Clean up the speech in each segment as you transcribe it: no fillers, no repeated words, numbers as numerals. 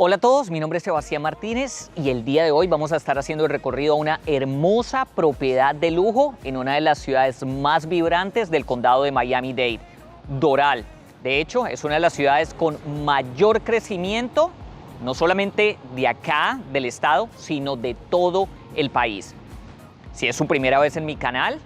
Hola a todos, mi nombre es Sebastián Martínez y el día de hoy vamos a estar haciendo el recorrido a una hermosa propiedad de lujo en una de las ciudades más vibrantes del condado de Miami-Dade, Doral. De hecho, es una de las ciudades con mayor crecimiento, no solamente de acá, del estado, sino de todo el país. Si es su primera vez en mi canal,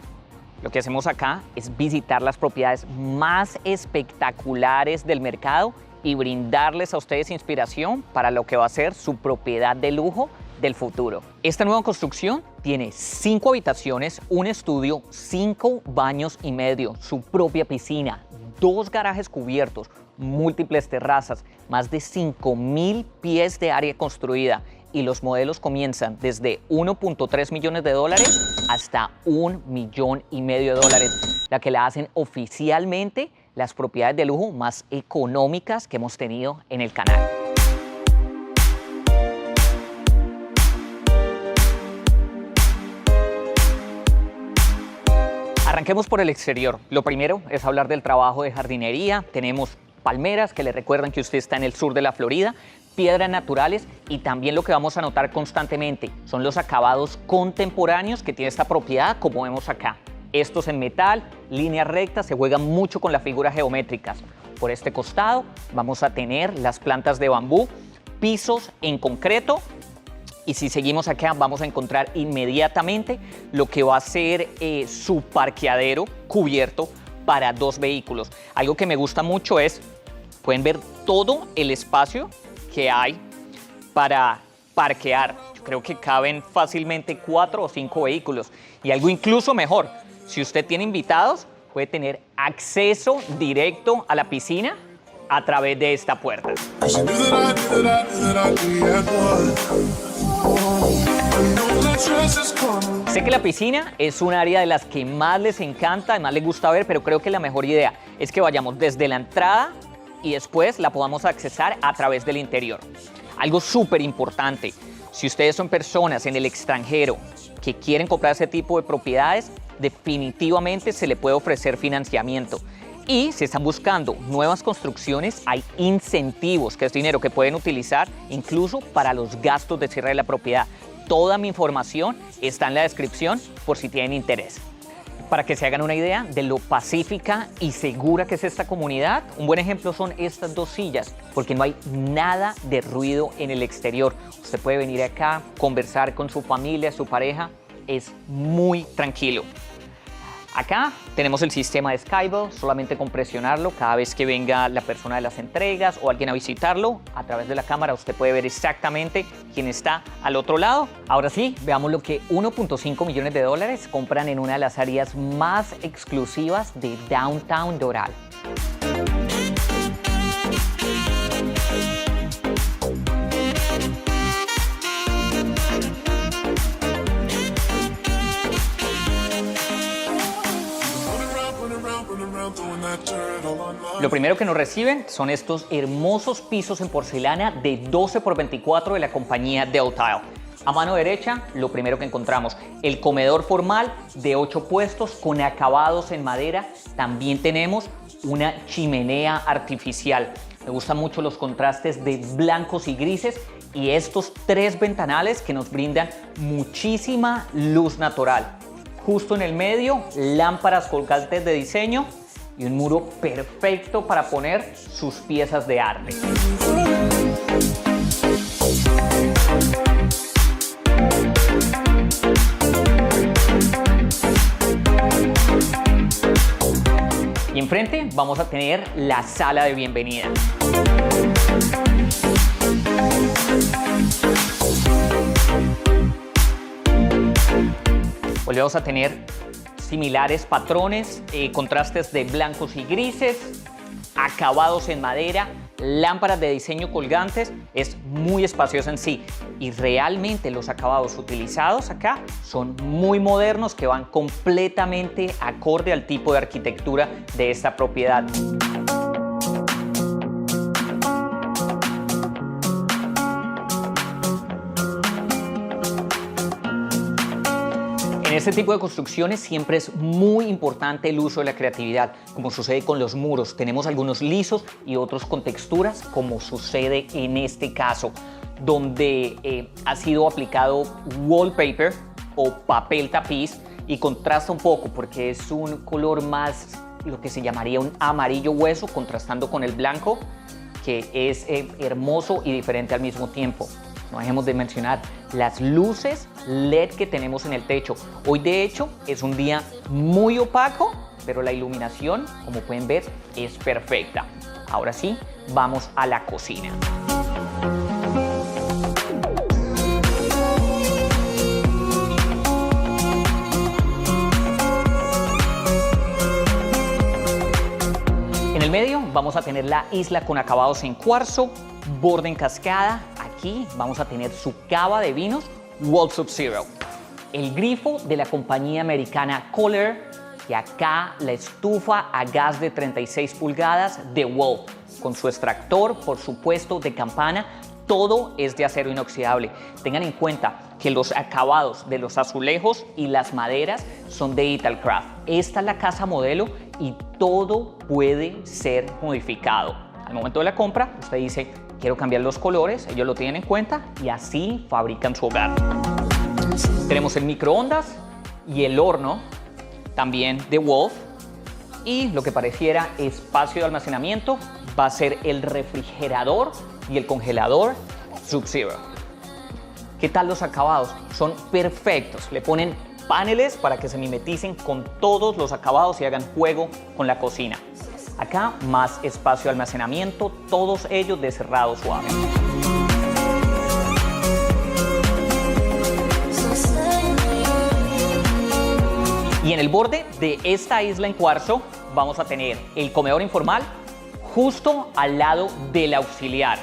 lo que hacemos acá es visitar las propiedades más espectaculares del mercado y brindarles a ustedes inspiración para lo que va a ser su propiedad de lujo del futuro. Esta nueva construcción tiene 5 habitaciones, un estudio, 5 baños y medio, su propia piscina, 2 garajes cubiertos, múltiples terrazas, más de 5,000 pies de área construida y los modelos comienzan desde 1.3 millones de dólares hasta $1,5 millones, la que la hacen oficialmente las propiedades de lujo más económicas que hemos tenido en el canal. Arranquemos por el exterior. Lo primero es hablar del trabajo de jardinería. Tenemos palmeras que le recuerdan que usted está en el sur de la Florida, piedras naturales y también lo que vamos a notar constantemente son los acabados contemporáneos que tiene esta propiedad, como vemos acá. Estos en metal, líneas rectas, se juegan mucho con las figuras geométricas. Por este costado vamos a tener las plantas de bambú, pisos en concreto y si seguimos acá vamos a encontrar inmediatamente lo que va a ser su parqueadero cubierto para 2 vehículos. Algo que me gusta mucho es, pueden ver todo el espacio que hay para parquear. Yo creo que caben fácilmente 4 o 5 vehículos y algo incluso mejor. Si usted tiene invitados, puede tener acceso directo a la piscina a través de esta puerta. Sé que la piscina es un área de las que más les encanta, más les gusta ver, pero creo que la mejor idea es que vayamos desde la entrada y después la podamos accesar a través del interior. Algo súper importante, si ustedes son personas en el extranjero que quieren comprar ese tipo de propiedades, definitivamente se le puede ofrecer financiamiento. Y si están buscando nuevas construcciones, hay incentivos, que es dinero que pueden utilizar incluso para los gastos de cierre de la propiedad. Toda mi información está en la descripción por si tienen interés. Para que se hagan una idea de lo pacífica y segura que es esta comunidad, un buen ejemplo son estas 2 sillas, porque no hay nada de ruido en el exterior. Usted puede venir acá, conversar con su familia, su pareja, es muy tranquilo. Acá tenemos el sistema de Skybell, solamente con presionarlo cada vez que venga la persona de las entregas o alguien a visitarlo, a través de la cámara usted puede ver exactamente quién está al otro lado. Ahora sí, veamos lo que $1.5 millones compran en una de las áreas más exclusivas de Downtown Doral. Lo primero que nos reciben son estos hermosos pisos en porcelana de 12 por 24 de la compañía Del Tile. A mano derecha, lo primero que encontramos, el comedor formal de 8 puestos con acabados en madera. También tenemos una chimenea artificial. Me gustan mucho los contrastes de blancos y grises y estos 3 ventanales que nos brindan muchísima luz natural. Justo en el medio, lámparas colgantes de diseño y un muro perfecto para poner sus piezas de arte. Y enfrente vamos a tener la sala de bienvenida. Volvemos a tener similares patrones, contrastes de blancos y grises, acabados en madera, lámparas de diseño colgantes. Es muy espacioso en sí y realmente los acabados utilizados acá son muy modernos que van completamente acorde al tipo de arquitectura de esta propiedad. En este tipo de construcciones siempre es muy importante el uso de la creatividad, como sucede con los muros. Tenemos algunos lisos y otros con texturas, como sucede en este caso, donde ha sido aplicado wallpaper o papel tapiz y contrasta un poco porque es un color más, lo que se llamaría un amarillo hueso, contrastando con el blanco, que es hermoso y diferente al mismo tiempo. No dejemos de mencionar las luces LED que tenemos en el techo. Hoy de hecho es un día muy opaco, pero la iluminación, como pueden ver, es perfecta. Ahora sí, vamos a la cocina. En el medio vamos a tener la isla con acabados en cuarzo, borde en cascada. Aquí vamos a tener su cava de vinos Wolf Sub-Zero, el grifo de la compañía americana Kohler, y acá la estufa a gas de 36 pulgadas de Wolf, con su extractor, por supuesto, de campana. Todo es de acero inoxidable. Tengan en cuenta que los acabados de los azulejos y las maderas son de Italcraft. Esta es la casa modelo y todo puede ser modificado. Al momento de la compra, usted dice, quiero cambiar los colores, ellos lo tienen en cuenta y así fabrican su hogar. Tenemos el microondas y el horno, también de Wolf, y lo que pareciera espacio de almacenamiento va a ser el refrigerador y el congelador Sub-Zero. ¿Qué tal los acabados? Son perfectos. Le ponen paneles para que se mimeticen con todos los acabados y hagan juego con la cocina. Acá más espacio de almacenamiento, todos ellos de cerrado suave. Y en el borde de esta isla en cuarzo vamos a tener el comedor informal justo al lado del auxiliar.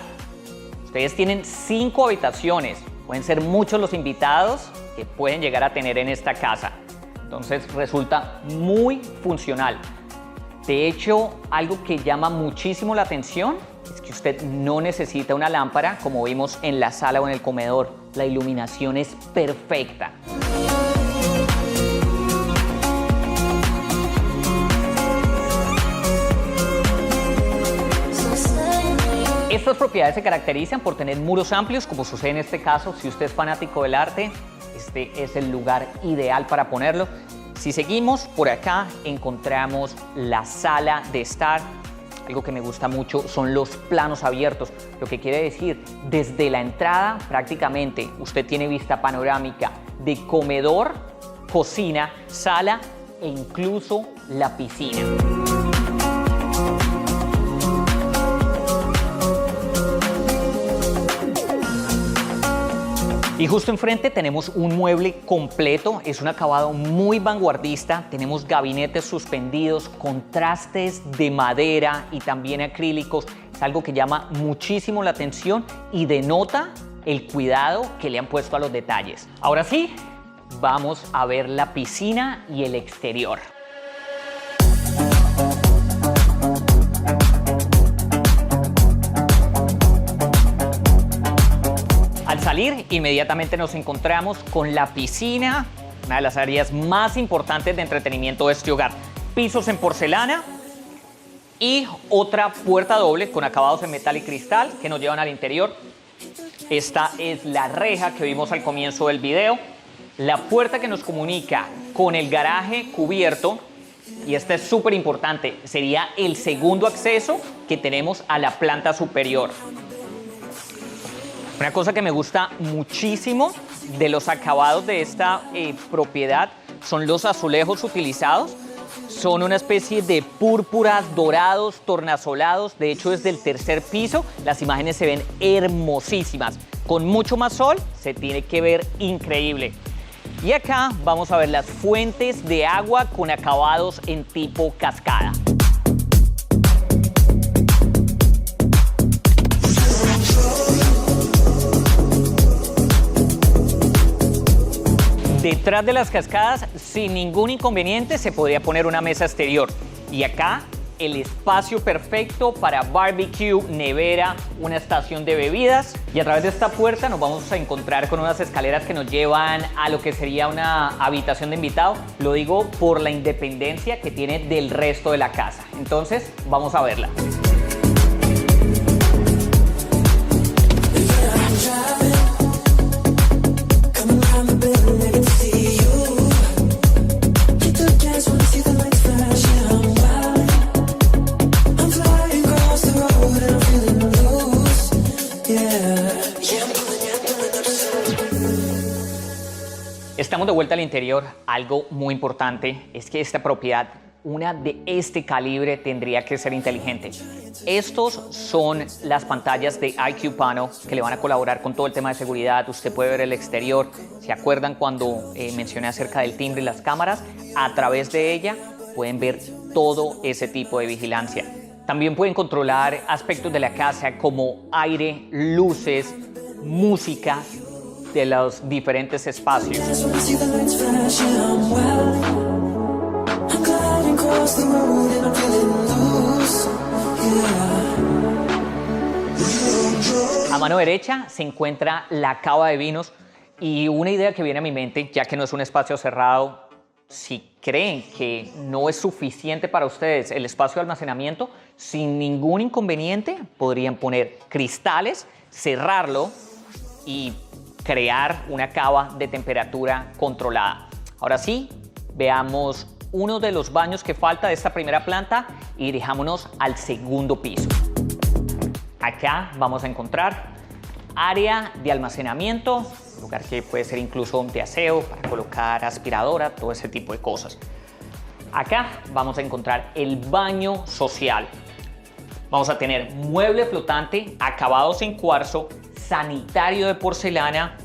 Ustedes tienen 5 habitaciones, pueden ser muchos los invitados que pueden llegar a tener en esta casa. Entonces resulta muy funcional. De hecho, algo que llama muchísimo la atención es que usted no necesita una lámpara como vimos en la sala o en el comedor. La iluminación es perfecta. Estas propiedades se caracterizan por tener muros amplios, como sucede en este caso. Si usted es fanático del arte, este es el lugar ideal para ponerlo. Si seguimos por acá, encontramos la sala de estar. Algo que me gusta mucho son los planos abiertos, lo que quiere decir, desde la entrada prácticamente usted tiene vista panorámica de comedor, cocina, sala e incluso la piscina. Y justo enfrente tenemos un mueble completo, es un acabado muy vanguardista, tenemos gabinetes suspendidos, contrastes de madera y también acrílicos, es algo que llama muchísimo la atención y denota el cuidado que le han puesto a los detalles. Ahora sí, vamos a ver la piscina y el exterior. Al salir, inmediatamente nos encontramos con la piscina, una de las áreas más importantes de entretenimiento de este hogar. Pisos en porcelana y otra puerta doble con acabados en metal y cristal que nos llevan al interior. Esta es la reja que vimos al comienzo del video, la puerta que nos comunica con el garaje cubierto, y este es súper importante, sería el segundo acceso que tenemos a la planta superior. Una cosa que me gusta muchísimo de los acabados de esta propiedad son los azulejos utilizados. Son una especie de púrpuras, dorados, tornasolados. De hecho, desde el tercer piso las imágenes se ven hermosísimas. Con mucho más sol se tiene que ver increíble. Y acá vamos a ver las fuentes de agua con acabados en tipo cascada. Detrás de las cascadas, sin ningún inconveniente, se podría poner una mesa exterior. Y acá, el espacio perfecto para barbecue, nevera, una estación de bebidas. Y a través de esta puerta nos vamos a encontrar con unas escaleras que nos llevan a lo que sería una habitación de invitado. Lo digo por la independencia que tiene del resto de la casa. Entonces, vamos a verla. Estamos de vuelta al interior. Algo muy importante es que esta propiedad, una de este calibre, tendría que ser inteligente. Estos son las pantallas de IQ Panel que le van a colaborar con todo el tema de seguridad. Usted puede ver el exterior. ¿Se acuerdan cuando mencioné acerca del timbre y las cámaras? A través de ella pueden ver todo ese tipo de vigilancia. También pueden controlar aspectos de la casa como aire, luces, música de los diferentes espacios. A mano derecha se encuentra la cava de vinos y una idea que viene a mi mente, ya que no es un espacio cerrado, si creen que no es suficiente para ustedes el espacio de almacenamiento, sin ningún inconveniente podrían poner cristales, cerrarlo y crear una cava de temperatura controlada. Ahora sí, veamos uno de los baños que falta de esta primera planta y dirijámonos al segundo piso. Acá vamos a encontrar área de almacenamiento, lugar que puede ser incluso de aseo para colocar aspiradora, todo ese tipo de cosas. Acá vamos a encontrar el baño social. Vamos a tener mueble flotante, acabados en cuarzo, sanitario de porcelana.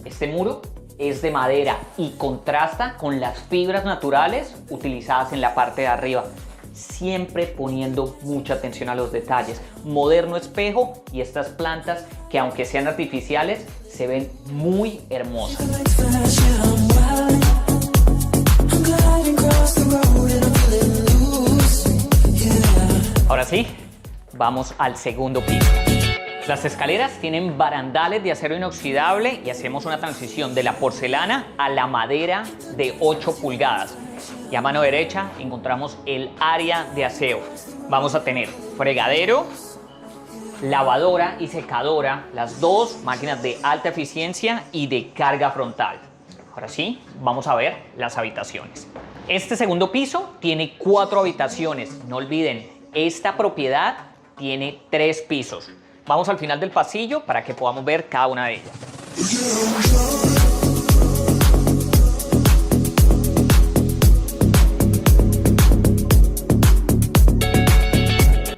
Este muro es de madera y contrasta con las fibras naturales utilizadas en la parte de arriba, siempre poniendo mucha atención a los detalles. Moderno espejo y estas plantas que, aunque sean artificiales, se ven muy hermosas. Ahora sí, vamos al segundo piso. Las escaleras tienen barandales de acero inoxidable y hacemos una transición de la porcelana a la madera de 8 pulgadas. Y a mano derecha encontramos el área de aseo. Vamos a tener fregadero, lavadora y secadora, las dos máquinas de alta eficiencia y de carga frontal. Ahora sí, vamos a ver las habitaciones. Este segundo piso tiene 4 habitaciones. No olviden, esta propiedad tiene 3 pisos. Vamos al final del pasillo para que podamos ver cada una de ellas.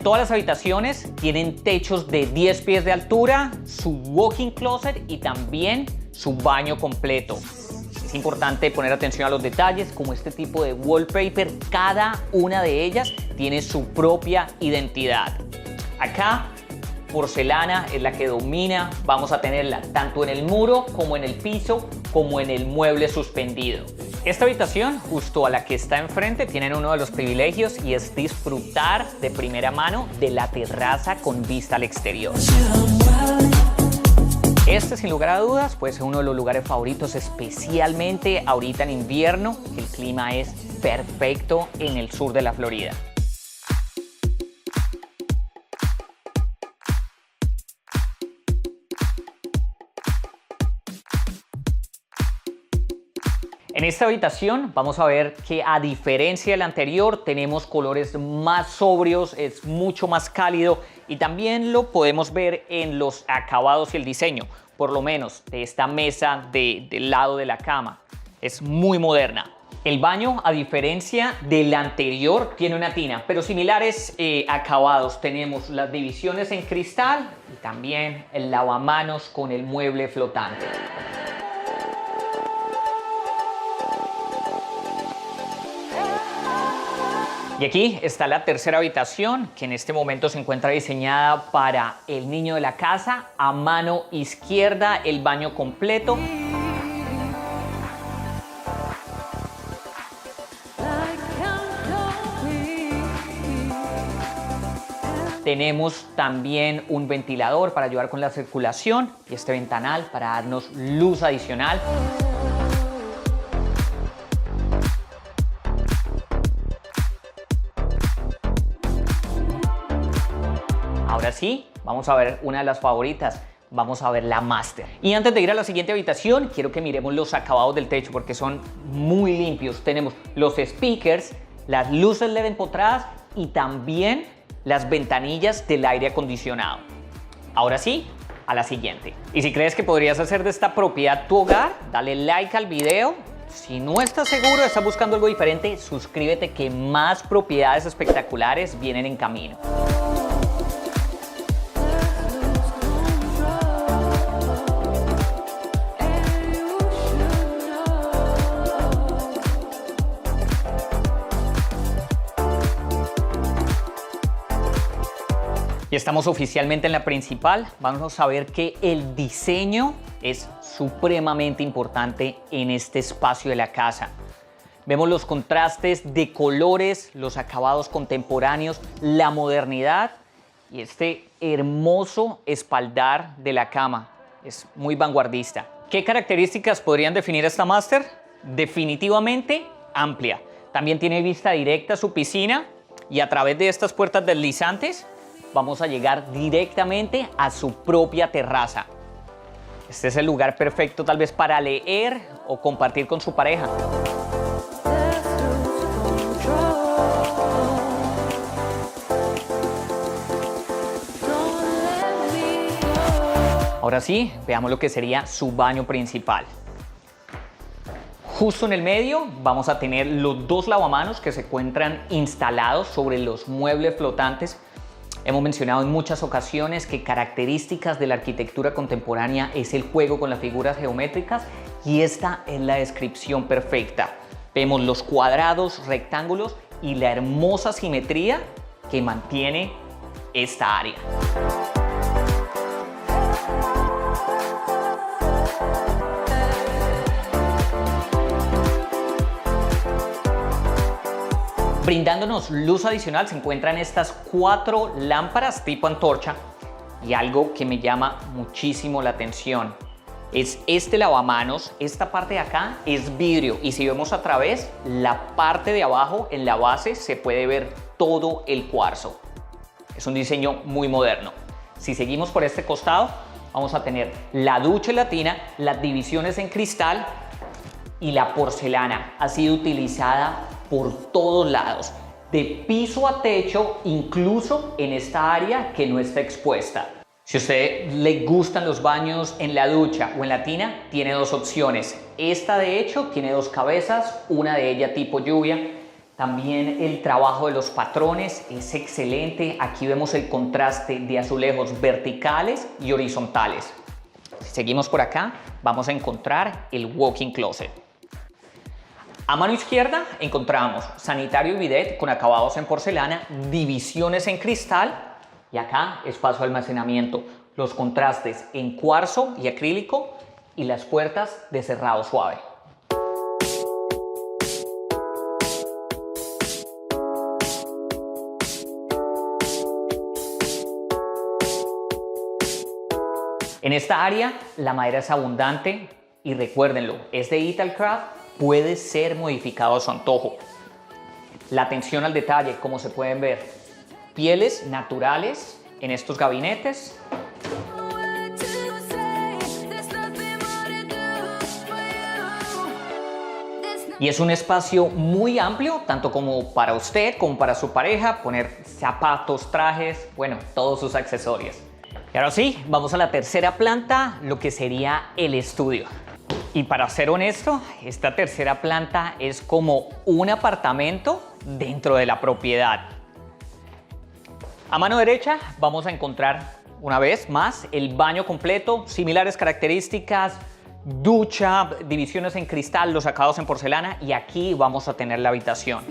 Todas las habitaciones tienen techos de 10 pies de altura, su walk-in closet y también su baño completo. Es importante poner atención a los detalles, como este tipo de wallpaper. Cada una de ellas tiene su propia identidad. Acá, porcelana es la que domina. Vamos a tenerla tanto en el muro como en el piso, como en el mueble suspendido. Esta habitación, justo a la que está enfrente, tienen uno de los privilegios y es disfrutar de primera mano de la terraza con vista al exterior. Este, sin lugar a dudas, puede ser uno de los lugares favoritos, especialmente ahorita en invierno. El clima es perfecto en el sur de la Florida. En esta habitación vamos a ver que, a diferencia de la anterior, tenemos colores más sobrios, es mucho más cálido y también lo podemos ver en los acabados y el diseño, por lo menos de esta mesa del lado de la cama. Es muy moderna. El baño, a diferencia del anterior, tiene una tina, pero similares acabados. Tenemos las divisiones en cristal y también el lavamanos con el mueble flotante. Y aquí está la tercera habitación, que en este momento se encuentra diseñada para el niño de la casa. A mano izquierda, el baño completo. Tenemos también un ventilador para ayudar con la circulación y este ventanal para darnos luz adicional. Ahora sí, vamos a ver una de las favoritas. Vamos a ver la Master. Y antes de ir a la siguiente habitación, quiero que miremos los acabados del techo porque son muy limpios. Tenemos los speakers, las luces LED empotradas y también las ventanillas del aire acondicionado. Ahora sí, a la siguiente. Y si crees que podrías hacer de esta propiedad tu hogar, dale like al video. Si no estás seguro, estás buscando algo diferente, suscríbete que más propiedades espectaculares vienen en camino. Y estamos oficialmente en la principal. Vamos a ver que el diseño es supremamente importante en este espacio de la casa. Vemos los contrastes de colores, los acabados contemporáneos, la modernidad y este hermoso espaldar de la cama. Es muy vanguardista. ¿Qué características podrían definir esta Master? Definitivamente amplia. También tiene vista directa a su piscina y a través de estas puertas deslizantes vamos a llegar directamente a su propia terraza. Este es el lugar perfecto tal vez para leer o compartir con su pareja. Ahora sí, veamos lo que sería su baño principal. Justo en el medio vamos a tener los dos lavamanos que se encuentran instalados sobre los muebles flotantes. Hemos mencionado en muchas ocasiones que características de la arquitectura contemporánea es el juego con las figuras geométricas y esta es la descripción perfecta. Vemos los cuadrados, rectángulos y la hermosa simetría que mantiene esta área. Brindándonos luz adicional se encuentran estas 4 lámparas tipo antorcha y algo que me llama muchísimo la atención es este lavamanos. Esta parte de acá es vidrio y si vemos a través, la parte de abajo en la base se puede ver todo el cuarzo. Es un diseño muy moderno. Si seguimos por este costado, vamos a tener la ducha latina, las divisiones en cristal y la porcelana ha sido utilizada por todos lados, de piso a techo, incluso en esta área que no está expuesta. Si a usted le gustan los baños en la ducha o en la tina, tiene dos opciones. Esta de hecho tiene 2 cabezas, una de ellas tipo lluvia. También el trabajo de los patrones es excelente. Aquí vemos el contraste de azulejos verticales y horizontales. Si seguimos por acá, vamos a encontrar el walk-in closet. A mano izquierda encontramos sanitario y bidet con acabados en porcelana, divisiones en cristal y acá espacio de almacenamiento, los contrastes en cuarzo y acrílico y las puertas de cerrado suave. En esta área la madera es abundante y recuérdenlo, es de Italcraft. Puede ser modificado a su antojo. La atención al detalle, como se pueden ver, pieles naturales en estos gabinetes. Y es un espacio muy amplio, tanto como para usted como para su pareja, poner zapatos, trajes, bueno, todos sus accesorios. Y ahora sí, vamos a la tercera planta, lo que sería el estudio. Y para ser honesto, esta tercera planta es como un apartamento dentro de la propiedad. A mano derecha vamos a encontrar una vez más el baño completo, similares características, ducha, divisiones en cristal, los acabados en porcelana y aquí vamos a tener la habitación.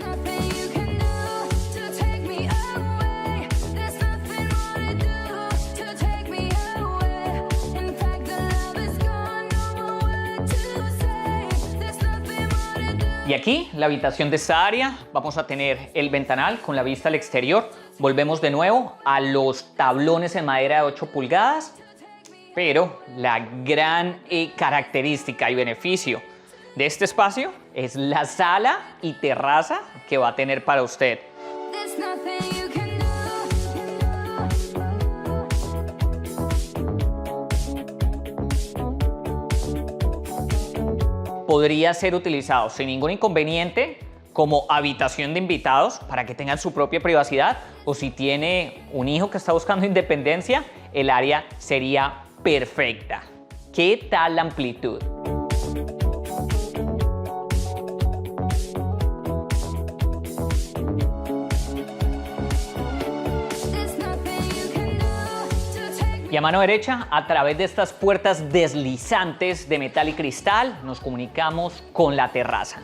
Y aquí, la habitación de esta área, vamos a tener el ventanal con la vista al exterior, Volvemos de nuevo a los tablones en madera de 8 pulgadas, pero la gran característica y beneficio de este espacio es la sala y terraza que va a tener para usted. Podría ser utilizado sin ningún inconveniente como habitación de invitados para que tengan su propia privacidad, o si tiene un hijo que está buscando independencia, el área sería perfecta. ¿Qué tal la amplitud? Y a mano derecha, a través de estas puertas deslizantes de metal y cristal, nos comunicamos con la terraza.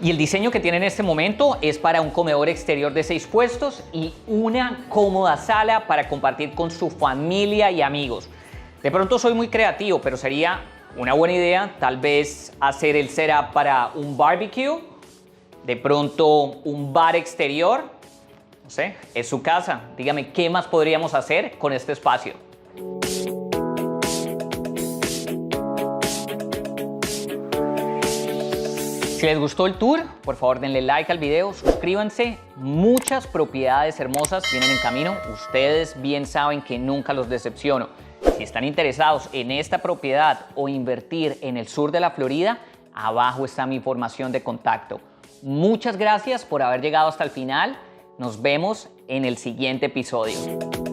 Y el diseño que tiene en este momento es para un comedor exterior de 6 puestos y una cómoda sala para compartir con su familia y amigos. De pronto soy muy creativo, pero sería una buena idea tal vez hacer el setup para un barbecue, de pronto un bar exterior. No sé, es su casa. Dígame, ¿qué más podríamos hacer con este espacio? Si les gustó el tour, por favor denle like al video, suscríbanse. Muchas propiedades hermosas vienen en camino. Ustedes bien saben que nunca los decepciono. Si están interesados en esta propiedad o invertir en el sur de la Florida, abajo está mi información de contacto. Muchas gracias por haber llegado hasta el final. Nos vemos en el siguiente episodio.